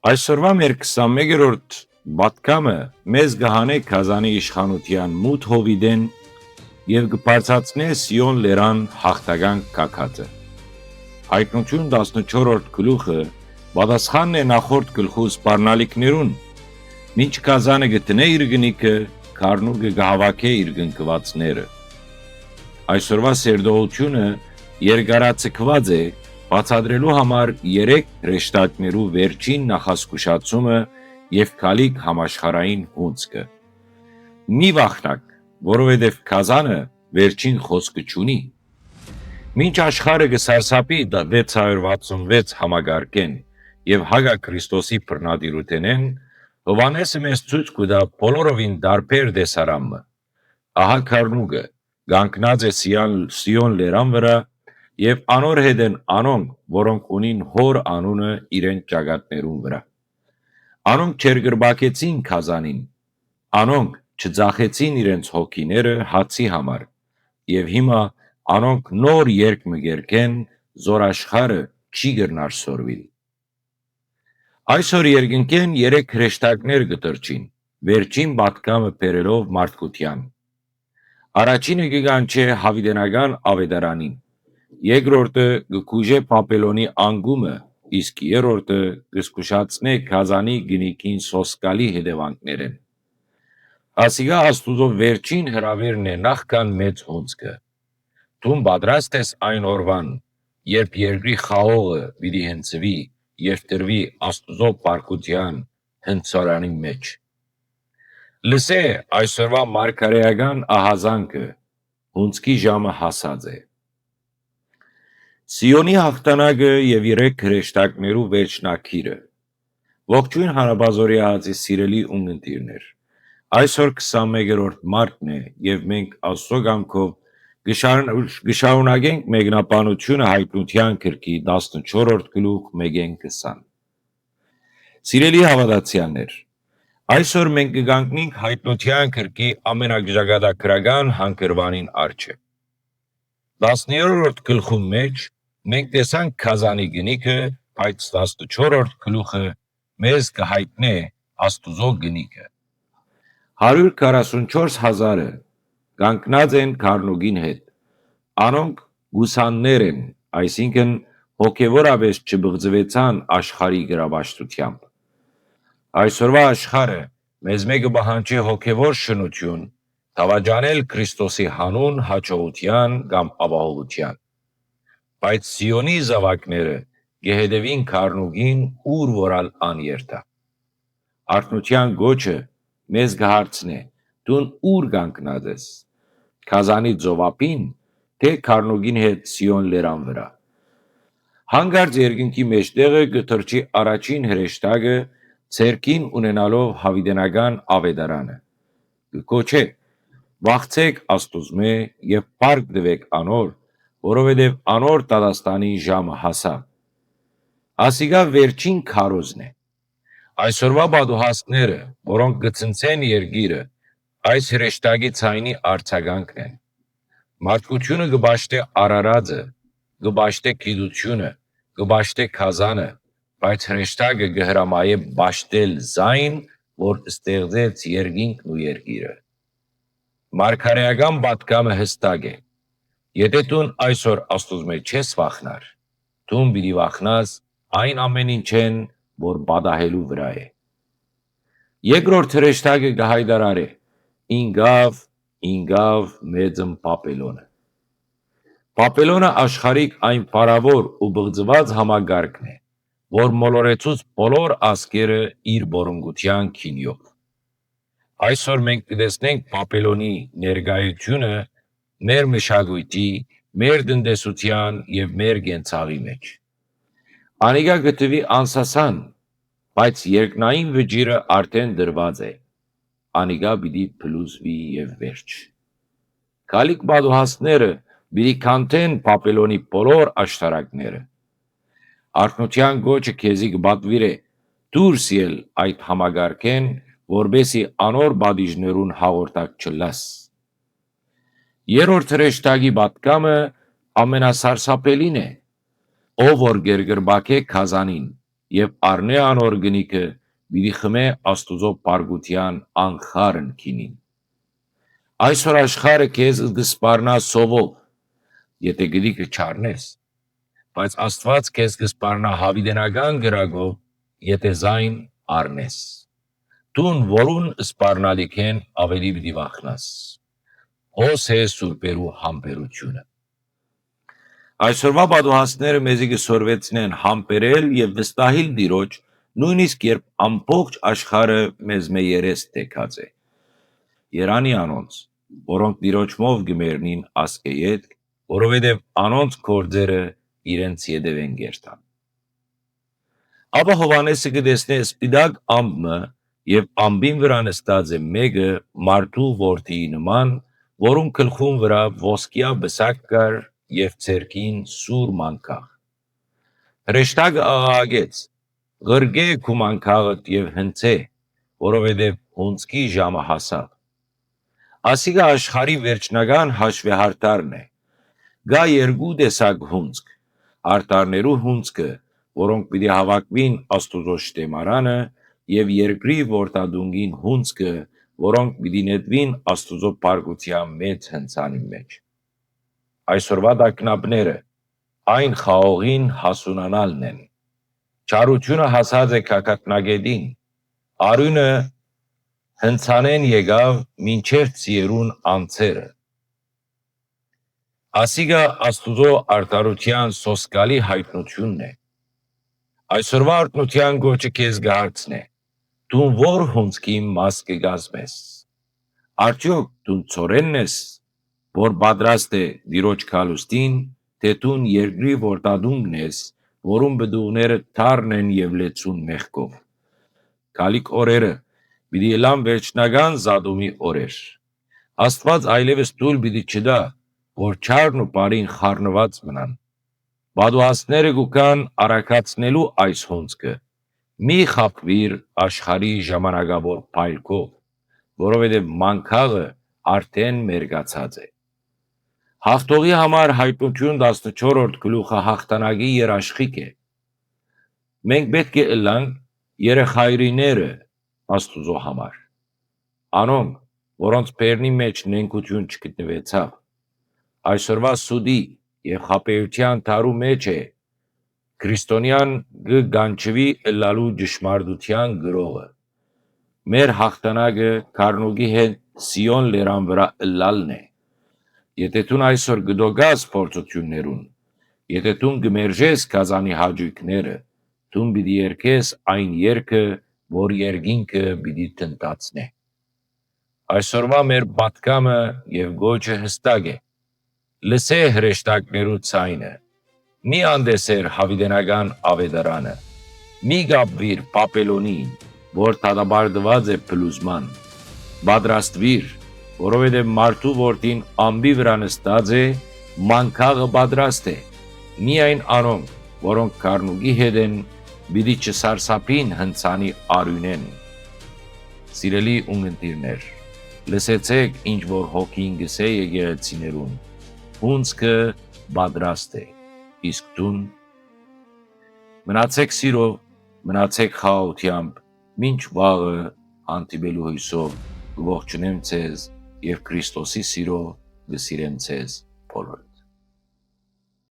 Այսօրվա մեր 21-րդ բատկամը մեզ գահանե Կազանի իշխանության մութ հովիդեն և գբարձացնե Սիոն լերան հաղթական կաքածը։ Հայտնություն 14-րդ գլուխը պատասխանն է նախորդ գլխու սպառնալիքներուն, մինչ Կազանը գտնե իր գնիքը, քարնուգը գահավաքե իր գնկվածները։ Այսօրվա սերդողությունը երկարացկված է բացադրելու համար 3 հրեշտակներու վերջին նախասկուշացումը և քալիք համաշխարային հունձքը։ Մի վախնակ, որովհետև Կազանը վերջին խոսքը չունի։ Մինչ աշխարհը կսարսափի 666 համագարկեն և Հագա Քրիստոսի բռնատիրութենեն, Հովհաննեսը մեզ ցույց կտա բոլորովին դարբեր տեսարանը։ Ահա քարնուգը կանգնած է Սիոն լերան վրա և անոր հետ են անոնք, որոնք ունին հոր անունը իրեն ճակատներուն վրա։ Անոնք չերգրբակեցին Կազանին, անոնք չծախեցին իրենց հոգիները հացի համար, և հիմա անոնք նոր երկ մգերքեն, զոր աշխարհը չի գրնար սորվիլ։ Այսօր երկնքեն 3 հրեշտակներ կտրճին, վերջին պատգամը բերելով մարդկության։ Առաջինը կգանչե հավիտենական ավետարանին, երկրորդը կգուժե Բաբելոնի անկումը, իսկ երրորդը կզգուշացնե Կազանի գնիքին սոսկալի հետևանքներեն։ Ասիկա Աստուծո վերջին հրավերն է նախքան մեծ հունձքը։ Դու պատրաստ ես այն օրվան, երբ երկրի խաղողը պիտի հնձվի և դրվի Աստուծո բարգության հնձարանի մեջ։ Լսե այսօրվա մարգարեական ահազանգը, հունձքի ժամը հասած է։ Սիոնի հաղթանակը և 3 հրեշտակներու վերջնակիրը։ Ողջույն հանապազորյացի սիրելի ունգընտիրներ։ Այսօր 21-րդ մարտն է և մենք Աստծո կամքով կշարունակենք մեկնաբանությունը Հայտնության գրքի 14-րդ գլուխ 1-20։ Սիրելի հավատացյալներ, այսօր մենք կգանքնենք Հայտնության գրքի ամենաժակատագրական հանգրվանին առջև։ 10-րդ գլխում մեջ մենք տեսանք Կազանի գնիքը, բայց 14-րդ գլուխը մեզ կհայտնե Աստուծո գնիքը։ 144,000-ը կանգնած են քարնուգին հետ։ Անոնք գուսաններ են, այսինքն հոգևորապես չբղձվեցան աշխարհի գրավաշտությամբ։ Այսօրվա աշխարհը մեզ մեկը պահանջի հոգևոր շնություն, դավաճանել Քրիստոսի հանուն հաջողության կամ ապահովության։ Բայց Սիոնի զավակները կհետևին քարնուգին, ուր որալ աներթա։ Արթնության գոչը մեզ կհարցնե. դուն ուր կանգնած ես, Կազանի ծովափին, թե քարնուգին հետ Սիոն լերան վրա։ Հանկարծ երկնքի մեջտեղը կթրջի առաջին հրեշտակը, ձեռքին ունենալով հավիտենական ավետարանը։ Կգոչե. վախցեք Աստուծմե և փառք տվեք անոր, որովհետև անոր դատաստանի ժամը հասավ։ Ասիկա վերջին քարոզն է։ Այսօրվա պատուհասները, որոնք կցնցեն երկիրը, այս հրեշտակի ձայնի արձագանքն են։ Մարդկությունը կպաշտե Արարածը, կպաշտե գիտությունը, կպաշտե Կազանը, բայց հրեշտակը կհրամայե պաշտել զայն, որ ստեղծեց երկինքն ու երկիրը։ Մարգարեական պատգամը հստակ է։ Եթե դու այսօր Աստուծմե չես վախնար, դու պիտի վախնաս այն ամեն ինչեն, որ պատահելու վրա է։ Երկրորդ հրեշտակը կհայտարարե. ինգավ մեծն Բաբելոնը։ Բաբելոնը աշխարհիկ այն փառավոր ու բղձված համագարկն է, որ մոլորեցուց բոլոր ազգերը իր բորունգության քինյով։ Այսօր մենք կտեսնենք Բաբելոնի ներկայությունը մեր մշակույթի, մեր տնտեսության և մեր կենցաղի մեջ։ Անիկա գտվի անսասան, բայց երկնային վճիռը արդեն դրված է։ Անիկա պիտի փլուզվի և վերջ։ Գալիք պատուհասները պիտի քանթեն Բաբելոնի բոլոր աշտարակները։ Արթնության գոչը քեզի կպատվիրե դուրս ել այդ համագարկեն, որբեսի անոր պատիժներուն հաղորդակ չլաս։ Երրորդ հրեշտակի պատգամը ամենասարսափելին է, ով որ գերգրբակե Կազանին եւ առնե անոր գնիկը պիտի խմե Աստուծո պարգության անխարն քինին։ Այսօր աշխարհը քեզ կսպառնա սովով, եթե գնիկը չառնես, բայց Աստված քեզ կսպառնա հավիտենական գրագով, եթե զայն առնես։ Տուն որուն սպառնալիքեն ավելի պիտի վախնաս։ Հոս է սուրբերու համբերությունը։ Այսօրվա պատուհասները մեզի կսորվեցնեն համբերել եւ վստահիլ Տիրոջ, նույնիսկ երբ ամբողջ աշխարհը մեզ մե երես տեկած է։ Երանի անոնց, որոնք Տիրոջմով գմերնին ասկեյետ, որովհետեւ անոնց գործերը իրենց յետևեն գերտան։ Ապա Հովանեսը կտեսնե սպիտակ ամբը եւ ամբին վրա նստած է մեկը մարդու որդիի նման, որում գլխուն վրա ոսկյա բսակ կար եւ ցերքին սուր մանկաղ։ Հրեշտակը աղաղակեց. «Ղրկե քու մանկաղդ եւ հնցե, որովհետեւ հունցքի ժամը հասավ»։ Ասիկա աշխարհի վերջնական հաշվեհարդարն է։ Գա երկու տեսակ հունցք. արտարներու հունցքը, որոնք պիտի հավաքվին Աստուծո շտեմարանը, եւ երկրի որդադունգին հունցքը, որոնք պիտի նետվին Աստուծո պարգության մեծ հնցանի մեջ։ Այսօրվա տագնապները այն խաղողին հասունանալն են։ Չարությունը հասած է կակատնագետին, արյունը հնցանեն եկավ մինչև ծիերուն անցերը։ Ասիկա Աստուծո արտարության սոսկալի հայտնությունն է։ Այսօրվա արտնության գոչը քեզ կհարցնե. դու որ հունցքի մաս կգազմես։ Արդյոք դու ծորենն ես, որ պատրաստ է Տիրոջ քալուստին, թե դու երկրի որդադունգն ես, որում բդուղները թարն են եւ լեցուն մեղքով։ Գալիք օրերը պիտի ելան վերջնական զադումի օրեր։ Աստված այլևս թույլ պիտի չտա, որ չարն ու բարին խառնված մնան։ Պատուհասները կուքան արաքացնելու այս հունցքը։ Մի խաբվիր աշխարհի ժամանակավոր փայլքով, որովհետև մանկաղը արդեն մերկացած է։ Հաղթողի համար հայտնություն 14-րդ գլուխը հաղթանակի երաշխիք է։ Մենք պետք է ըլլանք երեխայրիները Աստուծո համար։ Անոնք, որոնց բերնի մեջ նենգություն չգտնվեցավ, այսօրվա սուդի եւ խաբեության թարու մեջ է քրիստոնյան գանչվի ըլլալու ճշմարտության գրողը։ Մեր հաղթանակը Քարնուգի հետ Սիոն լերան վրա ըլլալն է։ Եթե դու այսօր գդոգաս փորձություններուն, եթե դու գմերժես կազանի հաջույքները, դու պիտի երգես այն երգը, որ երկինքը պիտի տնտացնե։ Այսօրվա մեր պատկամը եւ գոչը հստակ է։ Լսե հրեշտակներու ցայնը։ Մի անդեսեր հավիտենական ավետարանը։ Մի գապվիր Պապելոնին, որ դատաբարդված է փլուզման։ Պատրաստվիր, որովհետև մարդու որդին ամբի վրա նստած է, մանկաղը պատրաստ է։ Միայն անոնք, որոնք Քարնուգի հետ են, պիտի չսարսափին հնցանի արյունեն։ Սիրելի ունգընտիրներ, լսեցեք ինչ որ հոգին գսե եկեղեցիներուն։ Հունցքը պատրաստ է, իսկ դուն մնացեք սիրով, մնացեք խաղաղությամբ, մինչ վաղը հանդիպելու հույսով կողջունեմ ձեզ եւ Քրիստոսի սիրով կսիրեմ ձեզ բոլորը։